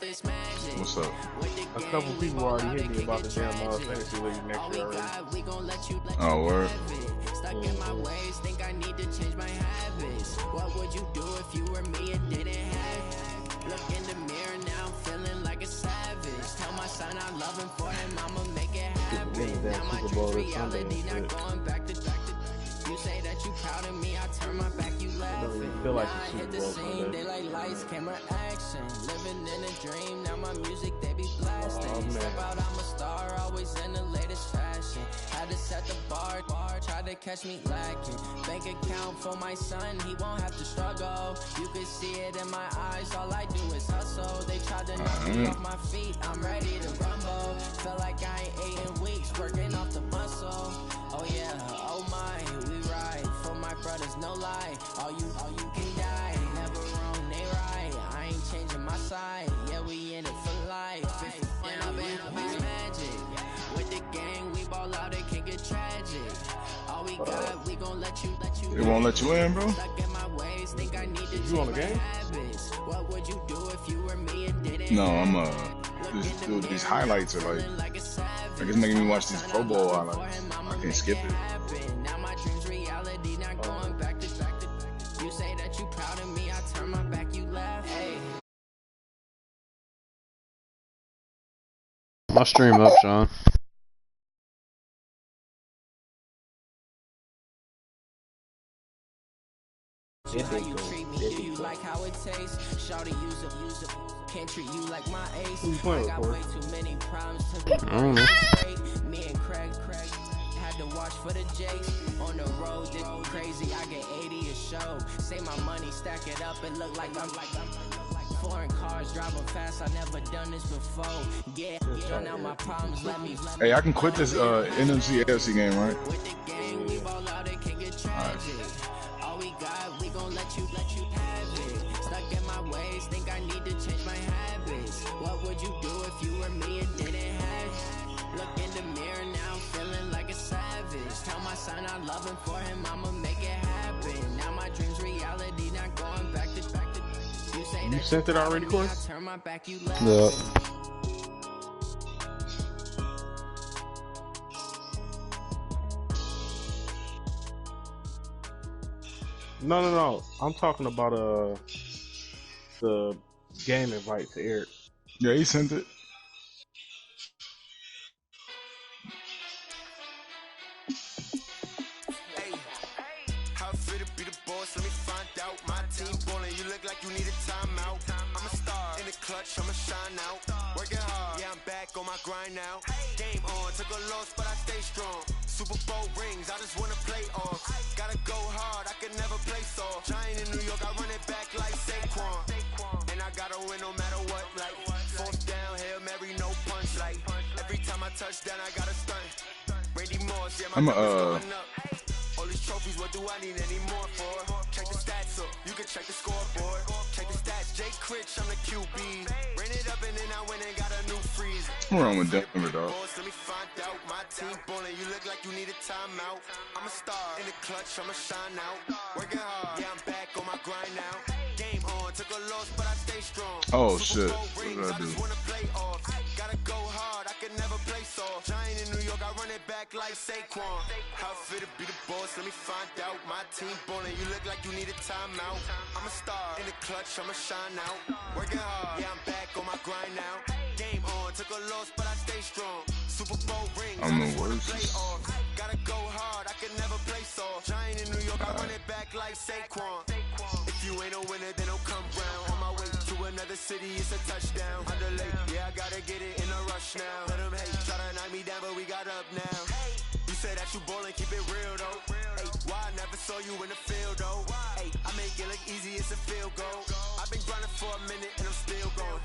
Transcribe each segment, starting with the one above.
What's up? A couple people already hit me about the damn fantasy league next year already. Oh, word. Think I need to change my habits. What would you do if you were me and didn't have? Look in the mirror now, I'm feeling like a savage. Tell my son I love him for him, I'ma make it happen. Now my dreams reality, not going back to. You say that you proud of me, I turn my back, you laughing. Feel like now I hit the scene, they like lights, camera, action. Living in a dream, now my music they be blasting. Step out, I'm a star, always in the latest fashion. Had to set the bar, tried to catch me lacking. Bank account for my son, he won't have to struggle. You can see it in my eyes, all I do is hustle. They tried to knock me off my feet, I'm ready to rumble. Felt like I ain't ate in weeks, working off the muscle. Oh yeah, oh my, we ride for my brothers, no lie. All you can die, never wrong, they right. I ain't changing my side, yeah, we in it for life. And I've been magic with the gang, we ball out, it can get tragic. All we got, we gon' let you. They won't let you in, bro. Stuck in my ways, think I need to You on the game? What would you do if you were me and didn't? No, I'm these highlights are like it's making me watch these Pro Bowl highlights. I can't skip it. Now my dreams reality, not going back to. You say that you proud of me, I turn my back, you laugh. Hey. My stream up, Sean. How you treat me, do you like how it tastes? Shawty use it, can't treat you like my ace. I got way too many problems to be straight. Me and Craig had to watch for the Jakes. On the road, this crazy, I get 80 a show. Say my money, stack it up, it look like I'm foreign cars driving fast, I never done this before. Yeah, now my problems, let me. Hey, I can quit this NFC AFC game, right? With the gang, we ball out, it can get tragic. All we got, we gon' let you have it. Stuck in my ways, think I need to change my habits. What would you do if you were me and didn't have? Look in the mirror now, I'm feeling like a savage. Tell my son I love him for him, I'ma make it happen. Now my dreams reality, not going back to. You say You sent it already, Corey? turn my back, you Yeah. No. I'm talking about the game invite to Eric. Yeah, he sent it. How fit to be the boss? Let me find out. My team ballin', you look like you need a timeout. I'm a star in the clutch, I'ma shine out. Working hard, yeah, I'm back on my grind now. Game on, took a loss, but I stay strong. Super Bowl rings, I just wanna play off. Gotta go hard, I can never play soft. Giant in New York, I run it back like Saquon. And I gotta win no matter what, like fourth down, Hail Mary, no punch. Like every time I touch down, I gotta stunt. Randy Moss, yeah, my numbers going up. All these trophies, what do I need any more for? Check the stats up, you can check the scoreboard. Check the stats, Jake Critch, I'm the QB. Ran it up and then I went and got a new freeze. What's wrong with Denver, dog? Let me find out, my team ballin', you look like you need a timeout. I'm a star in the clutch, I'ma shine out. Working hard, yeah, I'm back on my grind now. Game on, took a loss, but I stay strong. Oh shit, what did I do? Gotta go hard, I can never play soft. Giant in New York, I run it back like Saquon. How fit to be the boss, let me find out. My team ballin', you look like you need a timeout. I'm a star in the clutch, I'ma shine out. Working hard, yeah, I'm back on my grind now. Game on, took a loss, but I stay strong. Super Bowl rings, I'm the worst. Gotta go hard, I can never play soft. Giant in New York, I run it back like Saquon. If you ain't a winner, then don't come round. On my way to another city, it's a touchdown. Underlay, yeah, I gotta get it in a rush now. Let them hate, try to knock me down, but we got up now. You say that you ballin', keep it real though. Hey, why I never saw you in the field though? Hey, I make it look easy, it's a field goal. I've been grinding for a minute and I'm still going.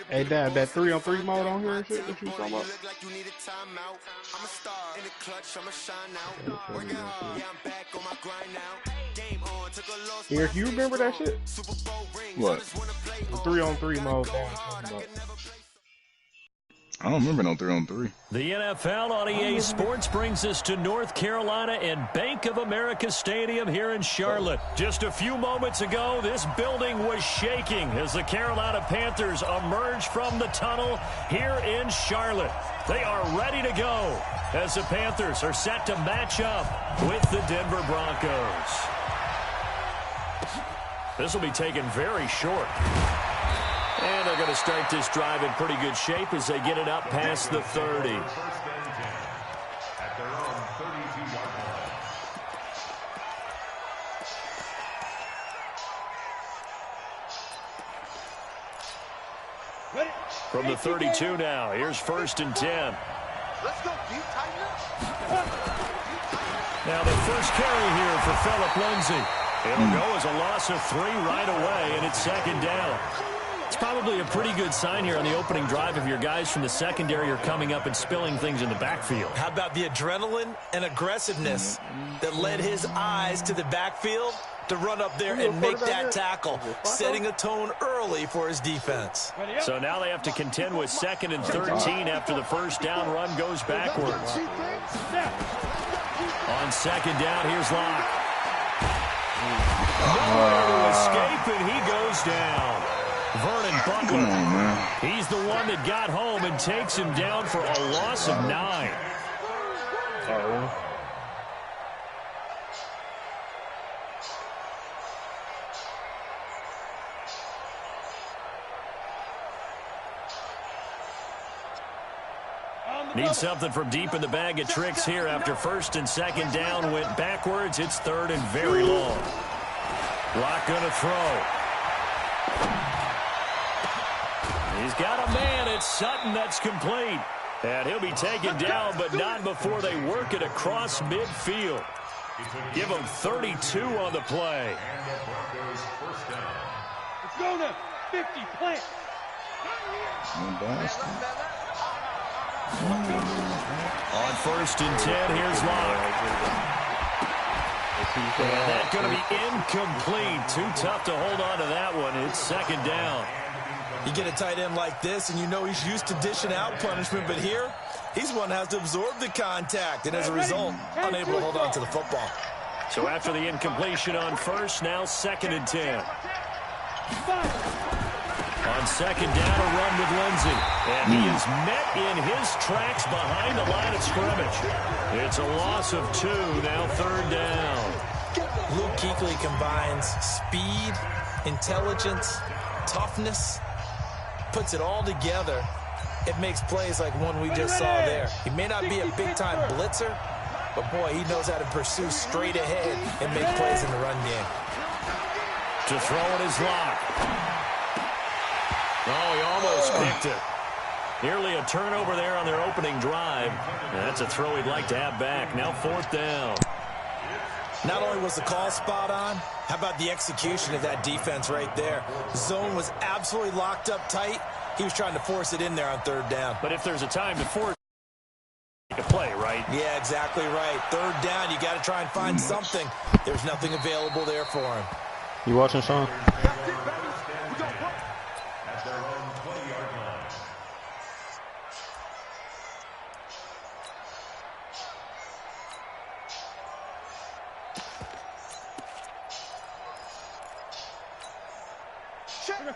Hey, Dad, that 3-on-3 mode on here and shit, what you talking about? Look like you need a timeout. I'm a star in the clutch, I'ma shine out. Working hard, yeah, I'm back on my grind now. Game on, took a loss. Eric, you remember that shit? Super Bowl rings, What? The 3-on-3 mode. I don't remember no 3-on-3. The NFL on EA Sports brings us to North Carolina and Bank of America Stadium here in Charlotte. Just a few moments ago, this building was shaking as the Carolina Panthers emerge from the tunnel here in Charlotte. They are ready to go as the Panthers are set to match up with the Denver Broncos. This will be taken very short. And they're going to start this drive in pretty good shape as they get it up past the 30. From the 32 now, here's 1st and 10. Let's go, deep tighten. Now the first carry here for Phillip Lindsay. It'll go as a loss of 3 right away, and it's 2nd down. It's probably a pretty good sign here on the opening drive if your guys from the secondary are coming up and spilling things in the backfield. How about the adrenaline and aggressiveness that led his eyes to the backfield to run up there and make that tackle, setting a tone early for his defense. So now they have to contend with 2nd and 13 after the first down run goes backwards. On 2nd down, here's Locke. Nowhere to escape, and he goes down. Vernon Butler, he's the one that got home and takes him down for a loss of 9. Need something from deep in the bag of tricks here after 1st and 2nd down went backwards. It's 3rd and very long. Locke going to throw. He's got a man. It's Sutton that's complete. And he'll be taken down, but not before they work it across midfield. Give him 32 on the play. Let's go now. 50, plant. On 1st and 10, here's Locke. And that's going to be incomplete. Too tough to hold on to that one. It's 2nd down. You get a tight end like this, and you know he's used to dishing out punishment, but here, he's one that has to absorb the contact, and as a result, unable to hold on to the football. So after the incompletion on 1st, now 2nd and 10. On 2nd down, a run with Lindsay. And he is met in his tracks behind the line of scrimmage. It's a loss of 2, now 3rd down. Luke Kuechly combines speed, intelligence, toughness, puts it all together. It makes plays like one we just saw there. He may not be a big-time blitzer, but, boy, he knows how to pursue straight ahead and make plays in the run game. To throw it is Locke. Oh, he almost picked it. Nearly a turnover there on their opening drive. And that's a throw he'd like to have back. Now 4th down. Not only was the call spot on, how about the execution of that defense right there? Zone was absolutely locked up tight. He was trying to force it in there on 3rd down. But if there's a time to force a play, right? Yeah, exactly right. 3rd down, you got to try and find something. There's nothing available there for him. You watching, Sean?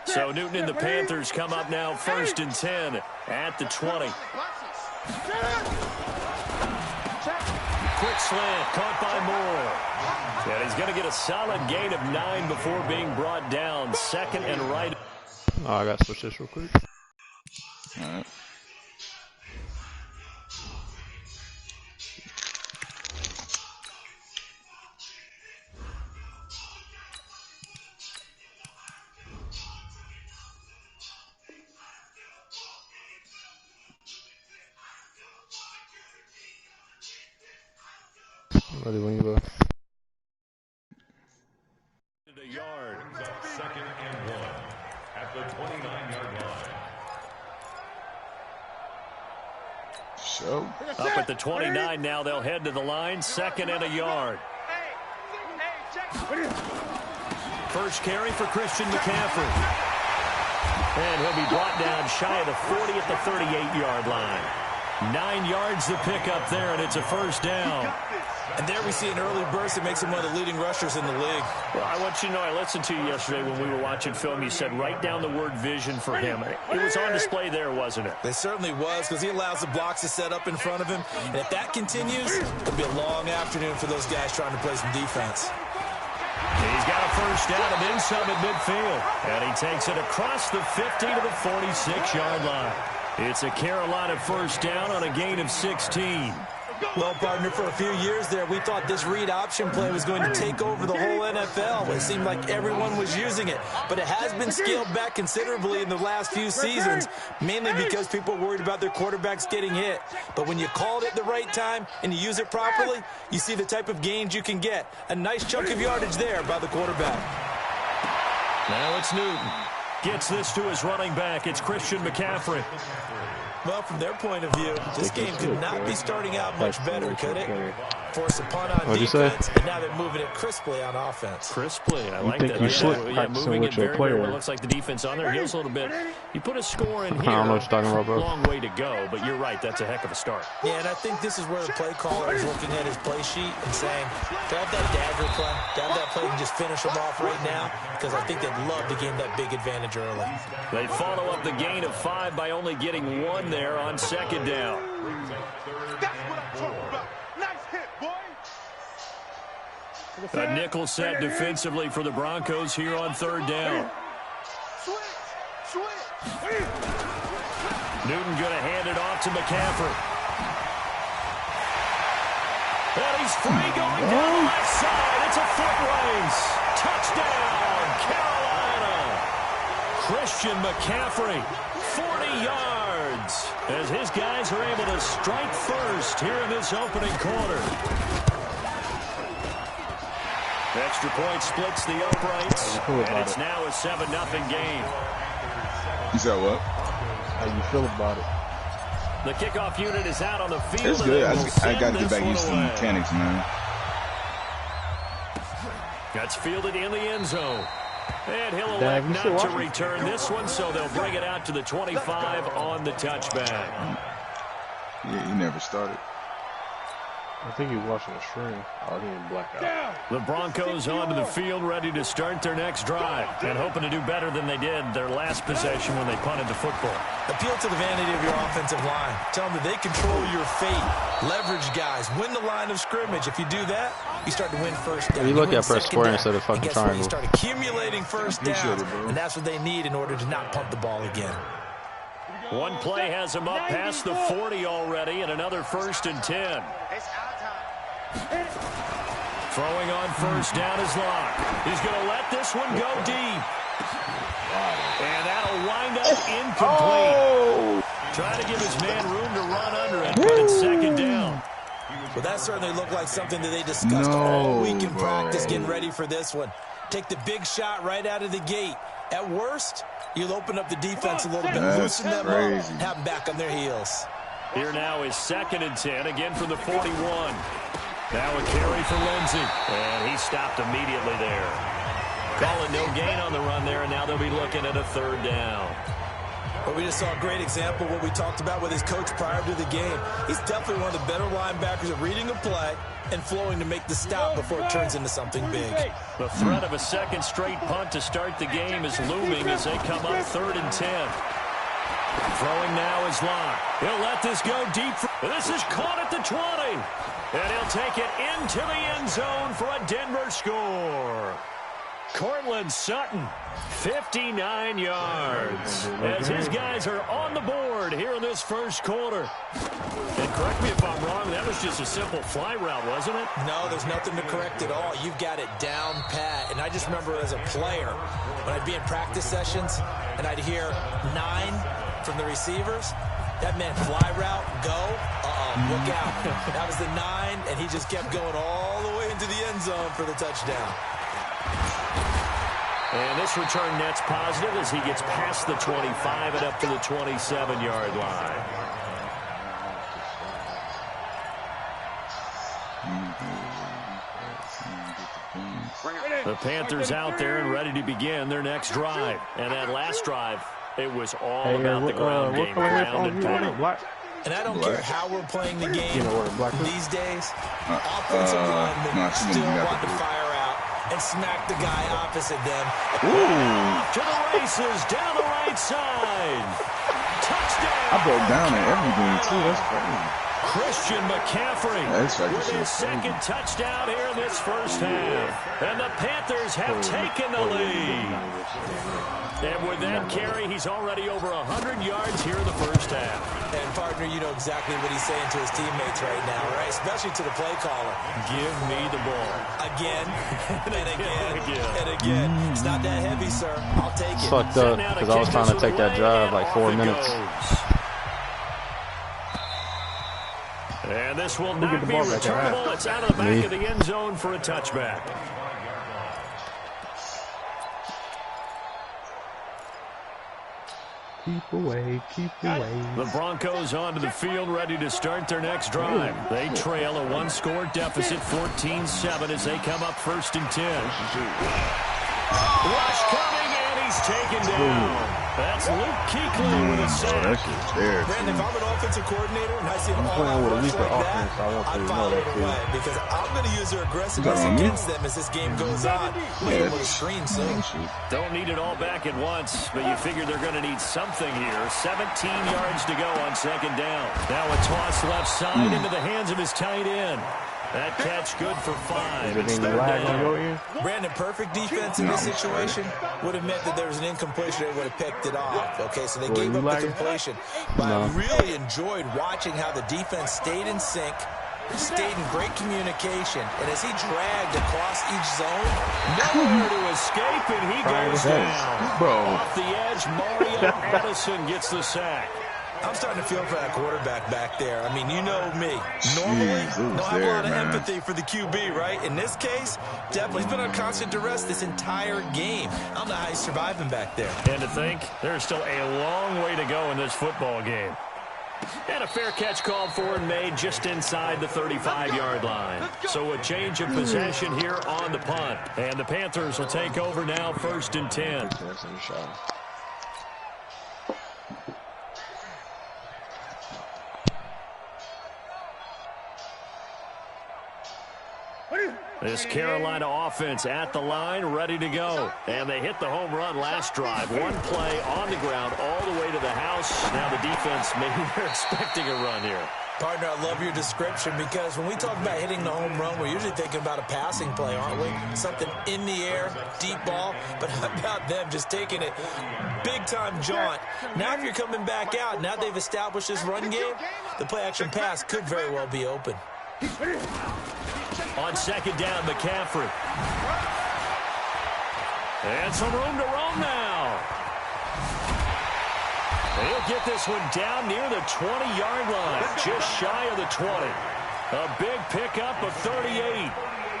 So Newton and the Panthers come up now 1st and 10 at the 20. Quick slant caught by Moore. And he's going to get a solid gain of 9 before being brought down. 2nd and right. Oh, I got to switch this real quick. All right. Ready when you look. A yard. 2nd and 1 at the 29-yard line. So Up at the 29 now, they'll head to the line. 2nd and a yard. First carry for Christian McCaffrey. And he'll be brought down shy of the 40 at the 38-yard line. 9 yards to pick up there, and it's a first down. And there we see an early burst that makes him one of the leading rushers in the league. Well, I want you to know, I listened to you yesterday when we were watching film. You said write down the word vision for him. It was on display there, wasn't it? It certainly was, because he allows the blocks to set up in front of him. And if that continues, it'll be a long afternoon for those guys trying to play some defense. He's got a first down and then some at midfield. And he takes it across the 50 to the 46-yard line. It's a Carolina first down on a gain of 16. Well, partner, for a few years there, we thought this read option play was going to take over the whole NFL. It seemed like everyone was using it. But it has been scaled back considerably in the last few seasons, mainly because people are worried about their quarterbacks getting hit. But when you call it at the right time and you use it properly, you see the type of gains you can get. A nice chunk of yardage there by the quarterback. Now it's Newton. Gets this to his running back. It's Christian McCaffrey. Well, from their point of view, this game could not be starting out much better, could it? Force a punt on defense, and now they're moving it crisply on offense. Crisply, I like that. Yeah, moving it very, very well. It looks like the defense on their heels a little bit. You put a score in here, I don't know what you're talking about, bro. Long way to go, but you're right. That's a heck of a start. Yeah, and I think this is where the play caller is looking at his play sheet and saying, to have that dagger play, to have that play and just finish them off right now, because I think they'd love to gain that big advantage early. They follow up the gain of 5 by only getting 1 there on second down. That's what I'm talking about. Nice hit, boy. A nickel set defensively for the Broncos here on third down. Newton going to hand it off to McCaffrey. And he's free going down the left side. It's a foot race. Touchdown, Carolina. Christian McCaffrey, 40 yards, as his guys are able to strike first here in this opening quarter. Extra point splits the uprights, and it's now a 7-0 game. You said what? How you feel about it? The kickoff unit is out on the field. It's good. I got to get back used to the mechanics, man. That's fielded in the end zone. And he'll elect not to return this one, so they'll bring it out to the 25 on the touchback. Yeah, he never started. I think he's watching a stream. Oh, he didn't black out. The Broncos onto the field, ready to start their next drive, and hoping to do better than they did their last possession when they punted the football. Appeal to the vanity of your offensive line. Tell them that they control your fate. Leverage guys. Win the line of scrimmage. If you do that, you start to win first down. You look at press square instead of fucking triangle. You start accumulating first downs, and that's what they need in order to not punt the ball again. One play has him up past the 40 already, and another 1st and 10. Throwing on first down is Locke. He's going to let this one go deep. And that'll wind up incomplete. Trying to give his man room to run under it, but it's second down. Well, that certainly looked like something that they discussed all week in practice, getting ready for this one. Take the big shot right out of the gate. At worst, you'll open up the defense a little bit, loosen them up, have them back on their heels. Here now is 2nd and 10, again from the 41. Now a carry for Lindsey, and he stopped immediately there. Calling no gain on the run there, and now they'll be looking at a 3rd down. Well, we just saw a great example of what we talked about with his coach prior to the game. He's definitely one of the better linebackers at reading a play and flowing to make the stop before it turns into something big. The threat of a second straight punt to start the game is looming as they come up 3rd and 10. Throwing now is Locke. He'll let this go deep. This is caught at the 20. And he'll take it into the end zone for a Denver score. Cortland Sutton, 59 yards, as his guys are on the board here in this first quarter. And correct me if I'm wrong, that was just a simple fly route, wasn't it? No, there's nothing to correct at all. You've got it down pat. And I just remember as a player, when I'd be in practice sessions and I'd hear 9 from the receivers, that meant fly route, go, look out. That was the 9, and he just kept going all the way into the end zone for the touchdown. And this return net's positive as he gets past the 25 and up to the 27-yard line. The Panthers out there and ready to begin their next drive. And that last drive It was all about the ground game, ground and pound. Black. And I don't care how we're playing the game these days. Offensive linemen still want to fire out and smack the guy opposite them. To the races, down the right side. Touchdown. I broke down in everything, too. That's crazy. Christian McCaffrey with his second touchdown here in this first half. And the Panthers have taken the lead. And with that carry, he's already over 100 yards here in the first half. And, partner, you know exactly what he's saying to his teammates right now, right? Especially to the play caller. Give me the ball. Again, and again, and again. It's not that heavy, sir. I'll take it. Fucked up, because I was trying to take that drive like 4 minutes. And this will not be returnable. It's out of the back of the end zone for a touchback. Keep away, keep away. The Broncos onto the field, ready to start their next drive. They trail a one-score deficit, 14-7, as they come up 1st and 10. Rush coming, and he's taken down. That's Luke Kuechly with a sack. Brandon, if I'm an offensive coordinator and I see an all-out rush like that, I'd follow it away because I'm going to use their aggressiveness against them as this game goes on. Able to screen soon. Don't need it all back at once, but you figure they're going to need something here. 17 yards to go on 2nd down. Now a toss left side into the hands of his tight end. That catch good for 5. It's 3rd down. Brandon, perfect defense in this situation would have meant that there was an incompletion. They would have picked it off. Okay, so they gave up the completion. But I really enjoyed watching how the defense stayed in sync, stayed in great communication, and as he dragged across each zone, nowhere to escape, and he goes down. Off the edge, Mario Addison gets the sack. I'm starting to feel for that quarterback back there. I mean, you know me. Normally, don't have a lot of empathy for the QB, right? In this case, definitely he's been on constant duress this entire game. I don't know how he's surviving back there. And to think, there's still a long way to go in this football game. And a fair catch called for and made just inside the 35-yard line. So a change of possession here on the punt. And the Panthers will take over now 1st and 10. This Carolina offense at the line, ready to go. And they hit the home run last drive. One play on the ground all the way to the house. Now the defense, maybe they're expecting a run here. Partner, I love your description because when we talk about hitting the home run, we're usually thinking about a passing play, aren't we? Something in the air, deep ball. But how about them just taking it big-time jaunt? Now if you're coming back out, now they've established this run game, the play-action pass could very well be open. On 2nd down, McCaffrey. And some room to roam now. He'll get this one down near the 20-yard line, just shy of the 20. A big pickup of 38.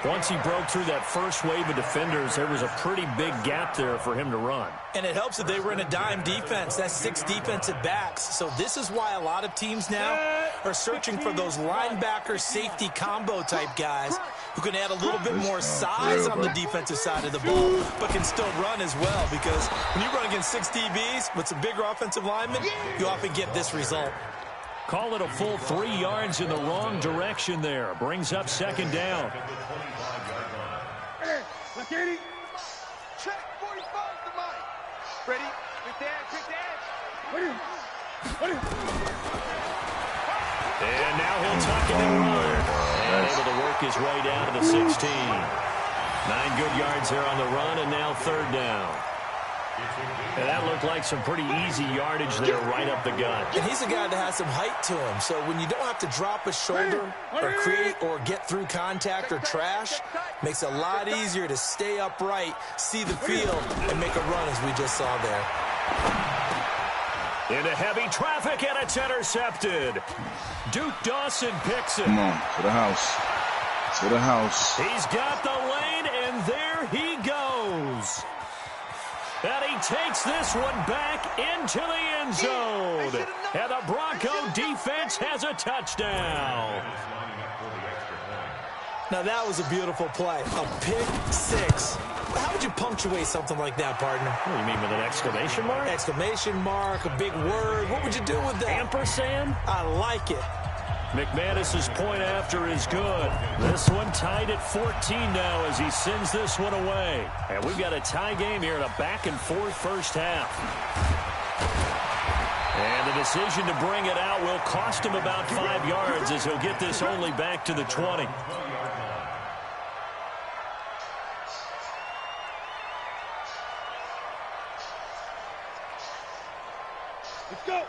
Once he broke through that first wave of defenders, there was a pretty big gap there for him to run. And it helps that they were in a dime defense. That's 6 defensive backs. So this is why a lot of teams now are searching for those linebacker safety combo type guys who can add a little bit more size on the defensive side of the ball, but can still run as well. Because when you run against 6 DBs with some bigger offensive linemen, you often get this result. Call it a full 3 yards in the wrong direction there. Brings up 2nd down. Check 45 to Mike. Ready? Quick dash, And now he'll tuck it and run. And able to work his way down to the 16. 9 good yards there on the run, and now 3rd down. And that looked like some pretty easy yardage there right up the gut. And he's a guy that has some height to him. So when you don't have to drop a shoulder or create or get through contact or trash, makes it a lot easier to stay upright, see the field, and make a run as we just saw there. Into heavy traffic, and it's intercepted. Duke Dawson picks it. Come on, to the house. To the house. He's got the lane, and there he goes. And he takes this one back into the end zone. And the Bronco defense has a touchdown. Now, that was a beautiful play. A pick six. How would you punctuate something like that, partner? What do you mean, with an exclamation mark? Exclamation mark, a big word. What would you do with that? Ampersand? I like it. McManus's point after is good. This one tied at 14 now as he sends this one away. And we've got a tie game here in a back-and-forth first half. And the decision to bring it out will cost him about 5 yards as he'll get this only back to the 20.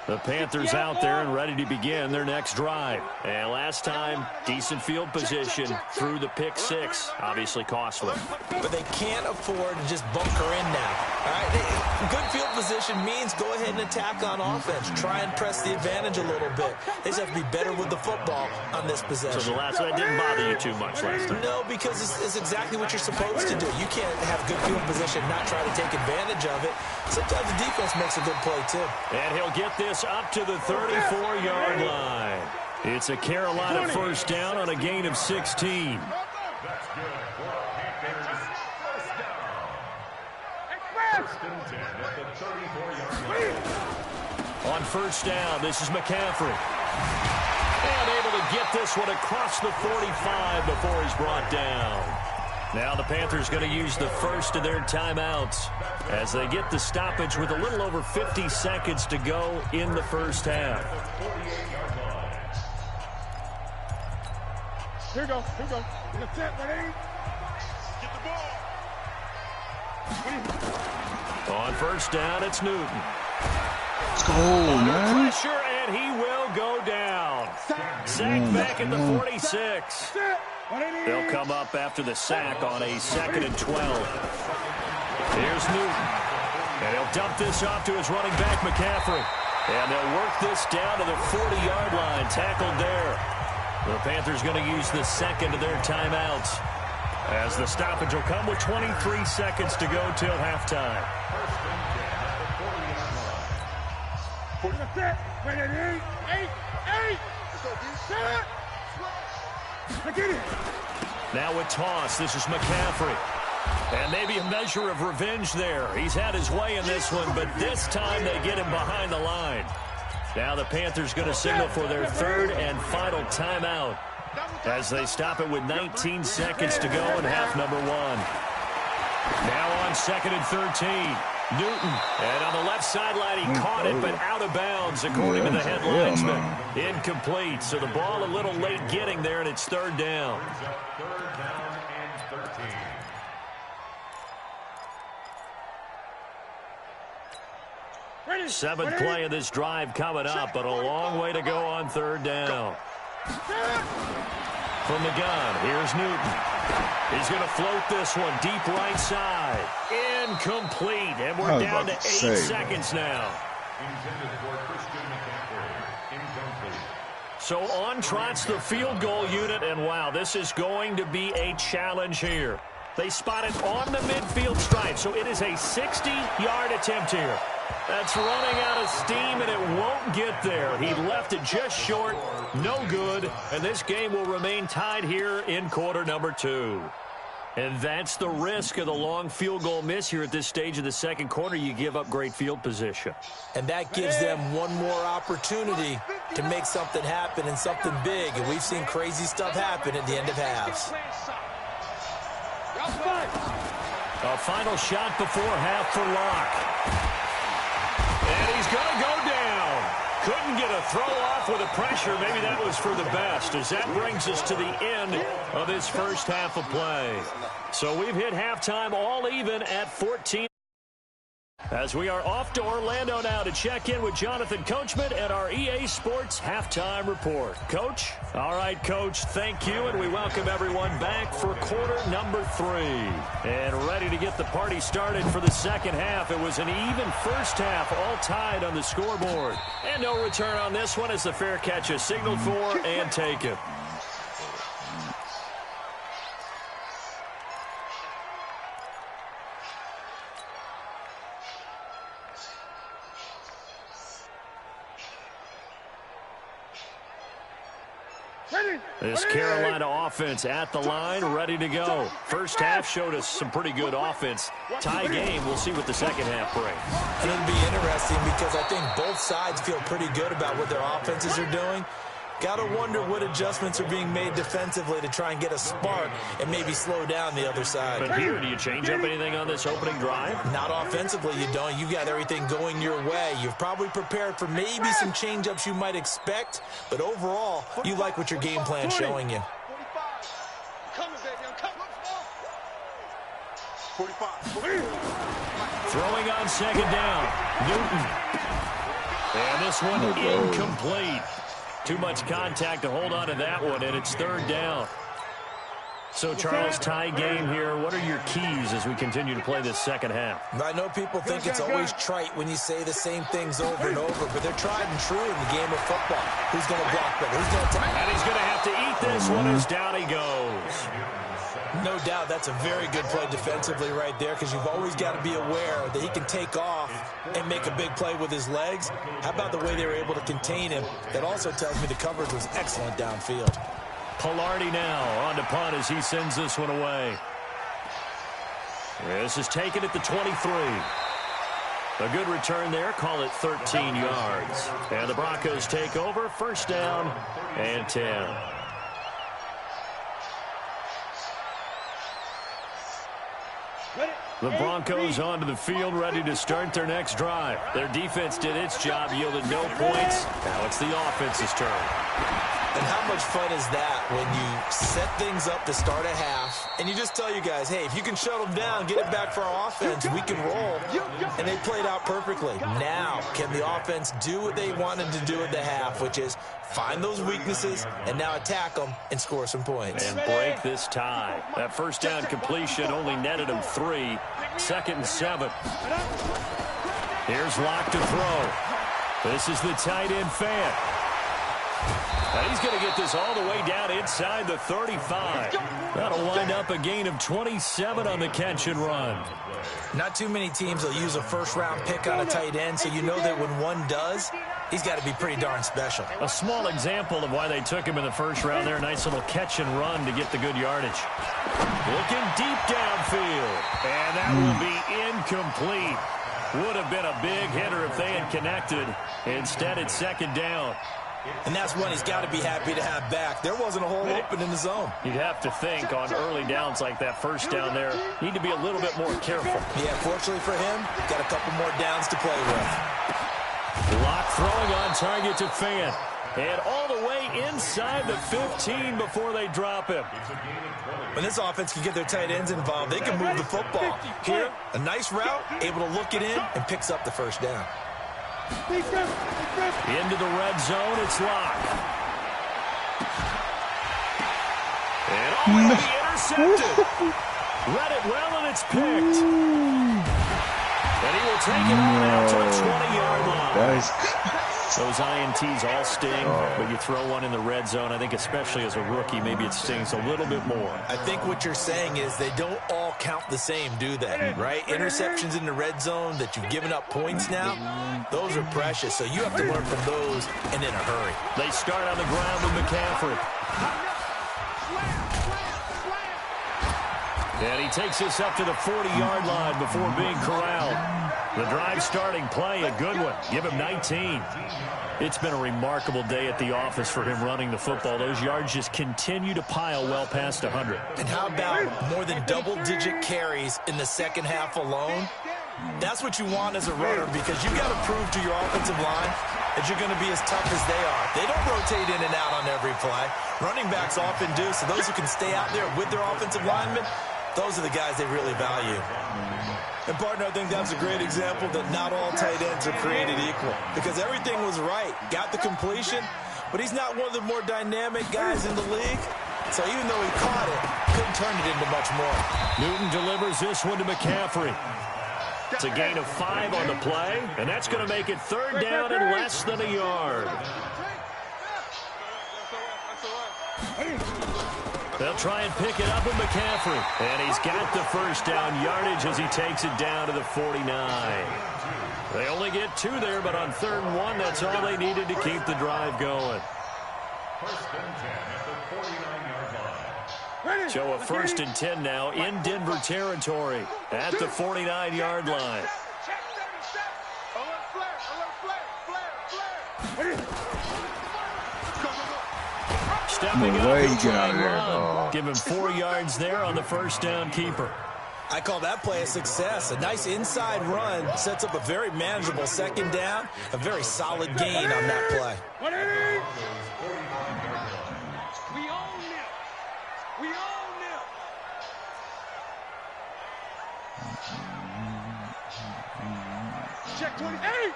The Panthers out there and ready to begin their next drive. And last time, decent field position through the pick six. Obviously costly. But they can't afford to just bunker in now. All right? Good field position means go ahead and attack on offense. Try and press the advantage a little bit. They just have to be better with the football on this possession. So that didn't bother you too much last time? No, because it's exactly what you're supposed to do. You can't have good field position and not try to take advantage of it. Sometimes the defense makes a good play, too. And he'll get this up to the 34-yard line. It's a Carolina first down on a gain of 16. On first down, this is McCaffrey. And able to get this one across the 45 before he's brought down. Now the Panthers going to use the first of their timeouts as they get the stoppage with a little over 50 seconds to go in the first half. Here we go. Here we go. In the set, ready? Get the ball. On first down, it's Newton. Let's go, man. Pressure, and he will go down. Sacked back at the 46. They'll come up after the sack on a 2nd and 12. Here's Newton. And he'll dump this off to his running back, McCaffrey. And they'll work this down to the 40-yard line, tackled there. The Panthers going to use the second of their timeouts as the stoppage will come with 23 seconds to go till halftime. Now with toss, this is McCaffrey. And maybe a measure of revenge there. He's had his way in this one, but this time they get him behind the line. Now the Panthers going to signal for their third and final timeout as they stop it with 19 seconds to go in half number one. Now on 2nd and 13. Newton, and on the left sideline, he caught it, but out of bounds, according to the head linesman. Incomplete, so the ball a little late getting there, and it's third down. Third down and 13. Seventh play of this drive coming up, but a long way to go on third down. From the gun, here's Newton. He's going to float this one deep right side. Incomplete, and we're down to 8 seconds now. So on trots the field goal unit, and wow, this is going to be a challenge here. They spot it on the midfield stripe, so it is a 60-yard attempt here. That's running out of steam, and it won't get there. He left it just short, no good, and this game will remain tied here in quarter number 2. And that's the risk of the long field goal miss here at this stage of the second quarter. You give up great field position. And that gives them one more opportunity to make something happen and something big. And we've seen crazy stuff happen at the end of halves. A final shot before half for Locke. And he's going to go down. Couldn't get a throw off with the pressure. Maybe that was for the best, as that brings us to the end of this first half of play. So we've hit halftime all even at 14. As we are off to Orlando now to check in with Jonathan Coachman at our EA Sports Halftime Report. Coach? All right, Coach, thank you, and we welcome everyone back for quarter number 3. And ready to get the party started for the second half. It was an even first half, all tied on the scoreboard. And no return on this one as the fair catch is signaled for and taken. This Carolina offense at the line, ready to go. First half showed us some pretty good offense. Tie game, we'll see what the second half brings. And it'll be interesting because I think both sides feel pretty good about what their offenses are doing. Got to wonder what adjustments are being made defensively to try and get a spark and maybe slow down the other side. But here, do you change up anything on this opening drive? Not offensively, you don't. You've got everything going your way. You've probably prepared for maybe some change-ups you might expect, but overall, you like what your game plan's showing you. 45. Throwing on second down, Newton. And this one incomplete. Too much contact to hold on to that one, and it's third down. So, Charles, tie game here. What are your keys as we continue to play this second half? I know people think it's always trite when you say the same things over and over, but they're tried and true in the game of football. Who's going to block better? Who's going to tackle? And he's going to have to eat this one as down he goes. No doubt that's a very good play defensively right there because you've always got to be aware that he can take off and make a big play with his legs. How about the way they were able to contain him? That also tells me the coverage was excellent downfield. Pilardi now on to punt as he sends this one away. This is taken at the 23. A good return there. Call it 13 yards. And the Broncos take over. First down and 10. The Broncos onto the field, ready to start their next drive. Their defense did its job, yielded no points. Now it's the offense's turn. And how much fun is that when you set things up to start a half, and you just tell you guys, hey, if you can shut them down, get it back for our offense, we can roll. And they played out perfectly. Now, can the offense do what they wanted to do at the half, which is find those weaknesses and now attack them and score some points. And break this tie. That first down completion only netted him 3. Second and 7. Here's Locke to throw. This is the tight end Fan. And he's going to get this all the way down inside the 35. That'll wind up a gain of 27 on the catch and run. Not too many teams will use a first-round pick on a tight end, so you know that when one does, he's got to be pretty darn special. A small example of why they took him in the first round there. Nice little catch and run to get the good yardage. Looking deep downfield. And that will be incomplete. Would have been a big hitter if they had connected. Instead, it's second down. And that's one he's got to be happy to have back. There wasn't a hole open in the zone. You'd have to think on early downs like that first down there, need to be a little bit more careful. Yeah, fortunately for him, got a couple more downs to play with. Locke throwing on target to Fan. And all the way inside the 15 before they drop him. When this offense can get their tight ends involved, they can move the football. Here, a nice route, able to look it in, and picks up the first down. Into the red zone, it's Locke. And oh, he intercepted. Read it well, and it's picked. And he will take it on out to the 20-yard line. Those INTs all sting, but you throw one in the red zone, I think especially as a rookie, maybe it stings a little bit more. I think what you're saying is they don't all count the same, do they? Right? Interceptions in the red zone that you've given up points now, those are precious, so you have to learn from those and in a hurry. They start on the ground with McCaffrey. And he takes this up to the 40-yard line before being corralled. The drive starting play, a good one. Give him 19. It's been a remarkable day at the office for him running the football. Those yards just continue to pile well past 100. And how about more than double-digit carries in the second half alone? That's what you want as a runner because you've got to prove to your offensive line that you're going to be as tough as they are. They don't rotate in and out on every play. Running backs often do, so those who can stay out there with their offensive linemen, those are the guys they really value. And, partner, I think that's a great example that not all tight ends are created equal because everything was right. Got the completion, but he's not one of the more dynamic guys in the league. So even though he caught it, couldn't turn it into much more. Newton delivers this one to McCaffrey. It's a gain of 5 on the play, and that's going to make it third down and less than a yard. They'll try and pick it up with McCaffrey. And he's got the first down yardage as he takes it down to the 49. They only get 2 there, but on 3rd and 1, that's all they needed to keep the drive going. First and 10 at the 49-yard line. So a 1st and 10 now in Denver territory at the 49-yard line. Stepping up and trying to run. Give him 4 yards there on the first down keeper. I call that play a success. A nice inside run sets up a very manageable second down. A very solid gain on that play. Check 28.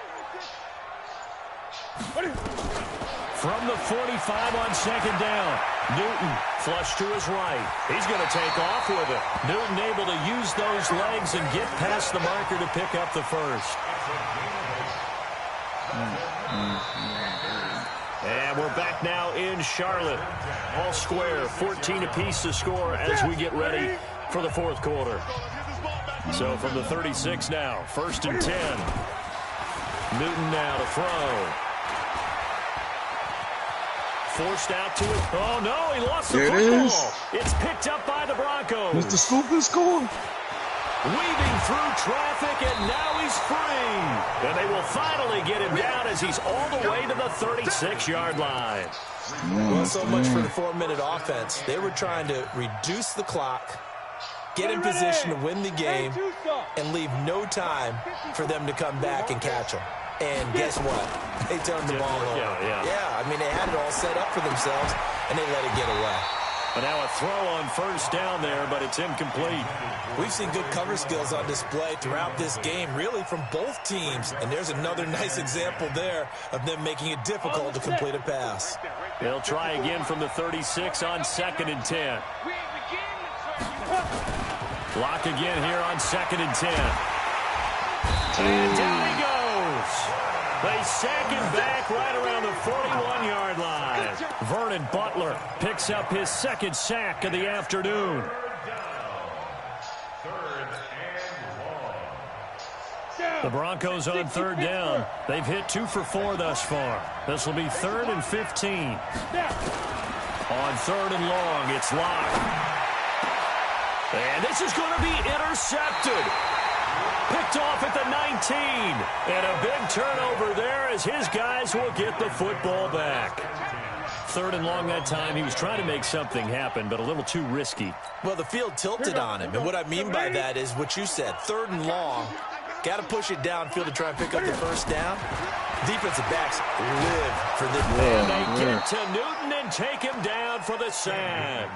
From the 45 on second down, Newton flush to his right. He's going to take off with it. Newton able to use those legs and get past the marker to pick up the first. And we're back now in Charlotte. All square, 14 apiece to score as we get ready for the fourth quarter. So from the 36 now, 1st and 10. Newton now to throw. Forced out to it. Oh, no, he lost the football. It's picked up by the Broncos. Mr. Scoop is scoring. Weaving through traffic, and now he's free. And they will finally get him down as he's all the way to the 36-yard line. Well, so much for the 4-minute offense. They were trying to reduce the clock, get in position to win the game, and leave no time for them to come back and catch them. And guess what? They turned the ball over. Yeah, I mean, they had it all set up for themselves, and they let it get away. And now a throw on first down there, but it's incomplete. We've seen good cover skills on display throughout this game, really from both teams. And there's another nice example there of them making it difficult to complete a pass. They'll try again from the 36 on 2nd and 10. Block again here on 2nd and 10. And down he goes. They sack him back right around the 41-yard line. Vernon Butler picks up his 2nd sack of the afternoon. The Broncos on 3rd down. They've hit 2 for 4 thus far. This will be 3rd and 15. On 3rd and long, it's locked. And this is going to be intercepted. Picked off at the 19. And a big turnover there as his guys will get the football back. 3rd and long that time. He was trying to make something happen, but a little too risky. Well, the field tilted on him. And what I mean by that is what you said. 3rd and long. Got to push it downfield to try and pick up the first down. Defensive backs live for this. And they get to Newton and take him down for the sack.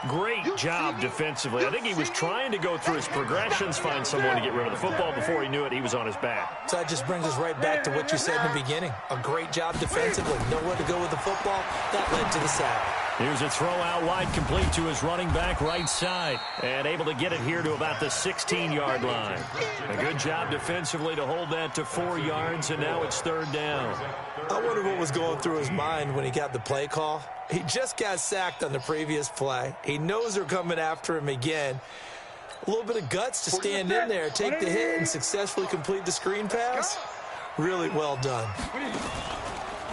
Great job defensively. I think he was trying to go through his progressions, find someone to get rid of the football. Before he knew it, he was on his back. So that just brings us right back to what you said in the beginning. A great job defensively. Nowhere to go with the football. That led to the sack. Here's a throw out wide, complete to his running back right side. And able to get it here to about the 16-yard line. A good job defensively to hold that to 4 yards, and now it's 3rd down. I wonder what was going through his mind when he got the play call. He just got sacked on the previous play. He knows they're coming after him again. A little bit of guts to stand in there, take the hit, and successfully complete the screen pass. Really well done.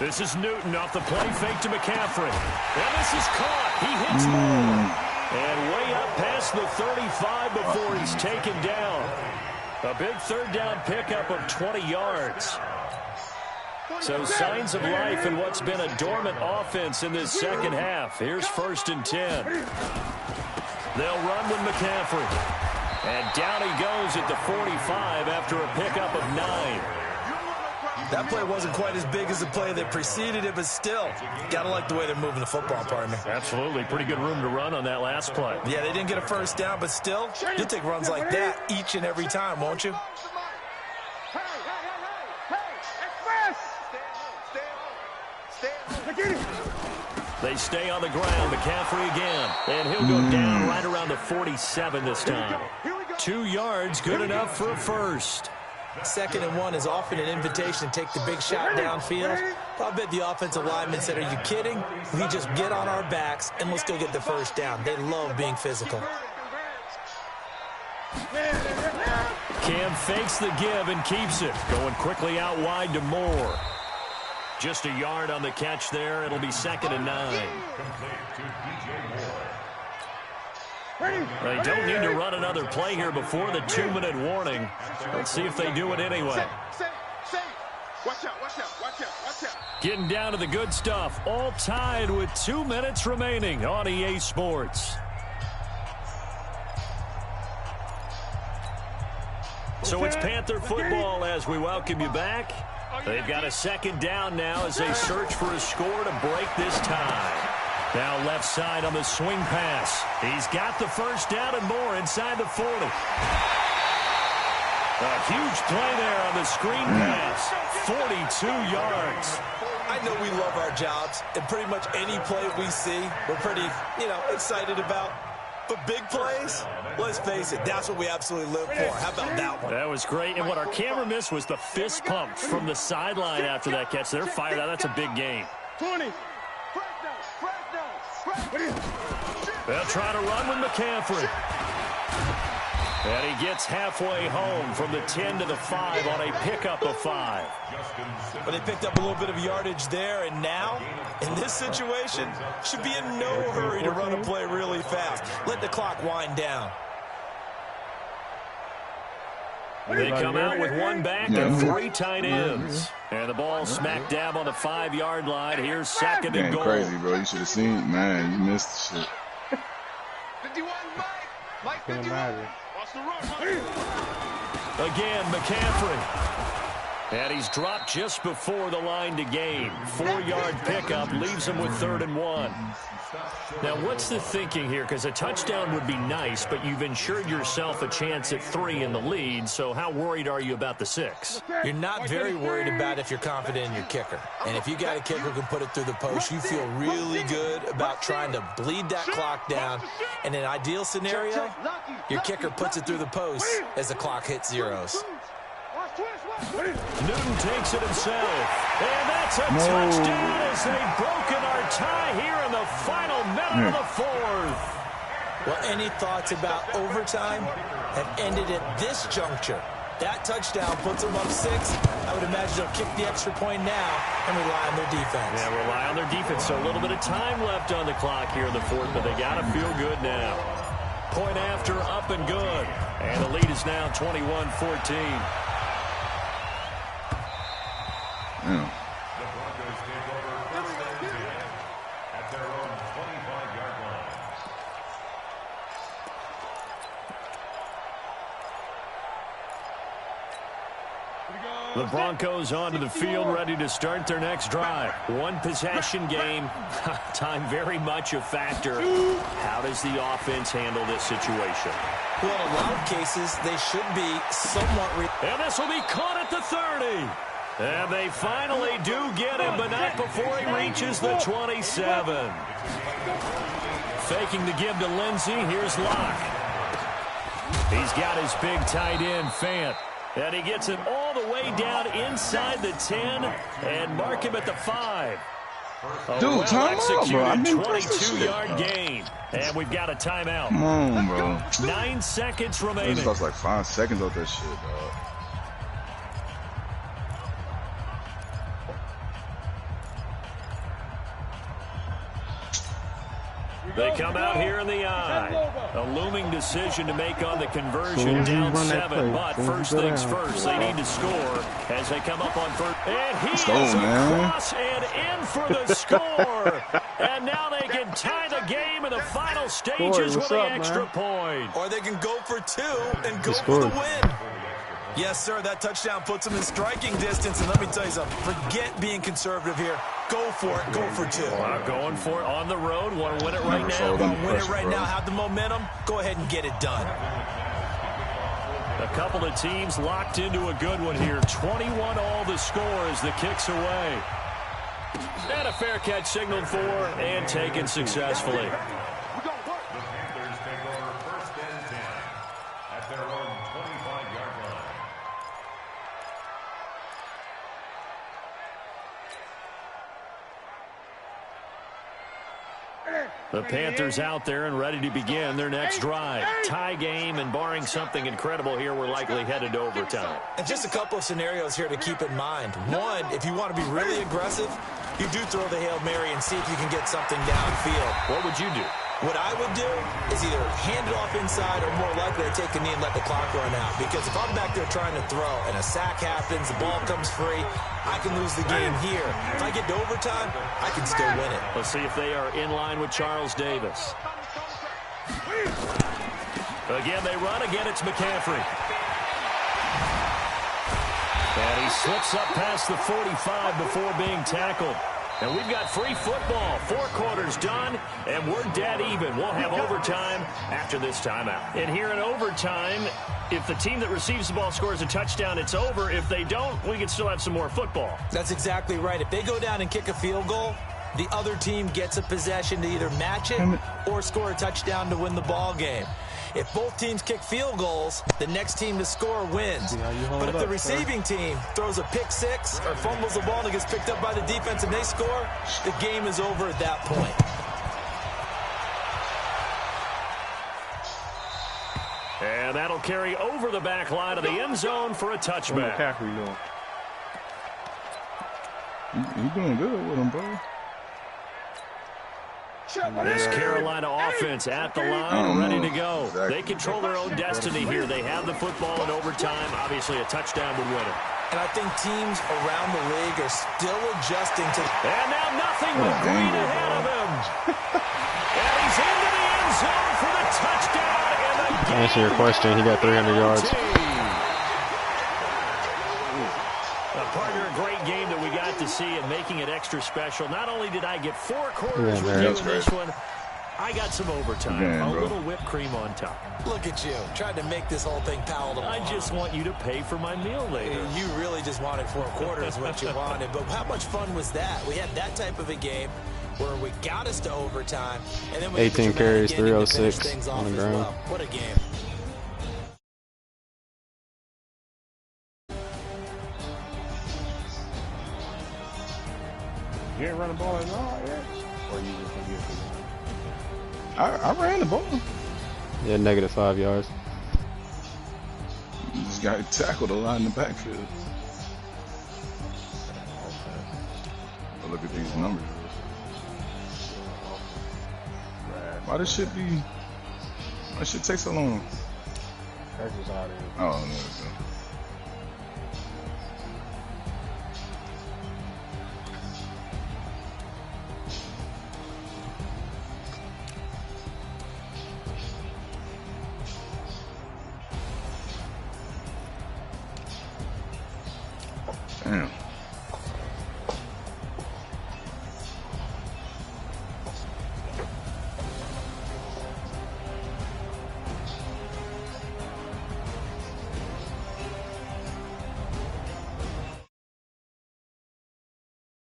This is Newton off the play fake to McCaffrey. And this is caught. He hits more. And way up past the 35 before he's taken down. A big 3rd down pickup of 20 yards. So signs of life in what's been a dormant offense in this second half. Here's 1st and 10. They'll run with McCaffrey. And down he goes at the 45 after a pickup of 9. That play wasn't quite as big as the play that preceded it, but still, got to like the way they're moving the football, partner. Absolutely. Pretty good room to run on that last play. Yeah, they didn't get a first down, but still, you'll take runs like that each and every time, won't you? They stay on the ground. McCaffrey again. And he'll go down right around the 47 this time. 2 yards, good enough for a first. 2nd and 1 is often an invitation to take the big shot downfield. I bet the offensive lineman said, are you kidding? We just get on our backs and let's go get the first down. They love being physical. Cam fakes the give and keeps it. Going quickly out wide to Moore. Just a yard on the catch there. It'll be 2nd and 9. They don't need to run another play here before the 2-minute warning. Let's see if they do it anyway. Watch out, watch out, watch out, watch out. Getting down to the good stuff. All tied with 2 minutes remaining on EA Sports. So it's Panther football as we welcome you back. They've got a 2nd down now as they search for a score to break this tie. Now left side on the swing pass. He's got the 1st down and more inside the 40. A huge play there on the screen pass. 42 yards. I know we love our jobs, and pretty much any play we see, we're pretty, excited about. But big plays, let's face it, that's what we absolutely live for. How about that one? That was great. And what our camera missed was the fist pump from the sideline after that catch. They're fired out. That's a big game. 20. They'll try to run with McCaffrey. And he gets halfway home from the 10 to the 5 on a pickup of 5. But they picked up a little bit of yardage there, and now, in this situation, should be in no hurry to run a play really fast. Let the clock wind down. They come out with 1 back and 3 tight ends. And the ball smack dab on the 5-yard line. Here's 2nd and goal. Crazy, bro. You should have seen. Man, you missed the shit. 51, Mike 51. Watch the run, Again, McCaffrey. And he's dropped just before the line to gain. 4-yard pickup leaves him with 3rd and 1. Now, what's the thinking here? Because a touchdown would be nice, but you've ensured yourself a chance at 3 in the lead, so how worried are you about the 6? You're not very worried about if you're confident in your kicker. And if you got a kicker who can put it through the post, you feel really good about trying to bleed that clock down. In an ideal scenario, your kicker puts it through the post as the clock hits zeros. Newton takes it himself. And that's a touchdown as they've broken our tie here in the final minute of the 4th. Well, any thoughts about overtime have ended at this juncture. That touchdown puts them up 6. I would imagine they'll kick the extra point now and rely on their defense. Yeah, rely on their defense. So a little bit of time left on the clock here in the 4th, but they got to feel good now. Point after, up and good. And the lead is now 21-14. Yeah. The Broncos onto the field, ready to start their next drive. 1 possession game. Time very much a factor. How does the offense handle this situation? Well, in a lot of cases, they should be somewhat... And this will be caught at the 30. And they finally do get him, but not before he reaches the 27. Faking the give to Lindsey. Here's Locke. He's got his big tight end, Fant. And he gets it all the way down inside the 10 and mark him at the 5. Dude, time out, bro. I mean, 22-yard gain. And we've got a timeout. Come on, bro. 9 seconds remaining. It lost like 5 seconds off that shit, dog. They come out here in the eye. A looming decision to make on the conversion, down 7. But first things first, they need to score as they come up on first. And he is across and in for the score. And now they can tie the game in the final stages with the extra point. Or they can go for 2 and go for the win. Yes, sir, that touchdown puts them in striking distance. And let me tell you something, forget being conservative here. Go for it. Go for 2. Going for it on the road. Want to win it right now. Want to win it right now. Have the momentum. Go ahead and get it done. A couple of teams locked into a good one here. 21 all the score as the kick's away. And a fair catch signaled for and taken successfully. The Panthers out there and ready to begin their next drive. Tie game, and barring something incredible here, we're likely headed to overtime. And just a couple of scenarios here to keep in mind. One, if you want to be really aggressive, you do throw the Hail Mary and see if you can get something downfield. What would you do? What I would do is either hand it off inside or more likely to take a knee and let the clock run out. Because if I'm back there trying to throw and a sack happens, the ball comes free, I can lose the game here. If I get to overtime, I can still win it. Let's see if they are in line with Charles Davis. Again, they run. Again, it's McCaffrey. And he slips up past the 45 before being tackled. And we've got free football. 4 quarters done, and we're dead even. We'll have overtime after this timeout. And here in overtime, if the team that receives the ball scores a touchdown, it's over. If they don't, we can still have some more football. That's exactly right. If they go down and kick a field goal, the other team gets a possession to either match it or score a touchdown to win the ball game. If both teams kick field goals, the next team to score wins. But if the receiving team throws a pick six or fumbles the ball and it gets picked up by the defense and they score, the game is over at that point. And that'll carry over the back line of the end zone for a touchback. What McCaffrey doing? He's doing good with him, bro. This Carolina offense at the line, ready to go. They control their own destiny here. They have the football in overtime. Obviously, a touchdown would win it. And I think teams around the league are still adjusting to... And now nothing but green ahead of him. And he's into the end zone for the touchdown. And the to answer your question, he got 300 yards. Partner, a great game that we got to see and making it extra special. Not only did I get 4 quarters with you in this one, I got some overtime. A little whipped cream on top. Look at you, trying to make this whole thing palatable. I just want you to pay for my meal later. You really just wanted 4 quarters, what you wanted. But how much fun was that? We had that type of a game where we got us to overtime. And then we 18 carries, 306 on the ground. Well. What a game. You ain't running the ball at all yet? Or you just gonna get it? I ran the ball. Yeah, -5 yards. This guy tackled a lot in the backfield. But look at these numbers. Why this shit take so long? That's just how it is. Oh, no. Damn.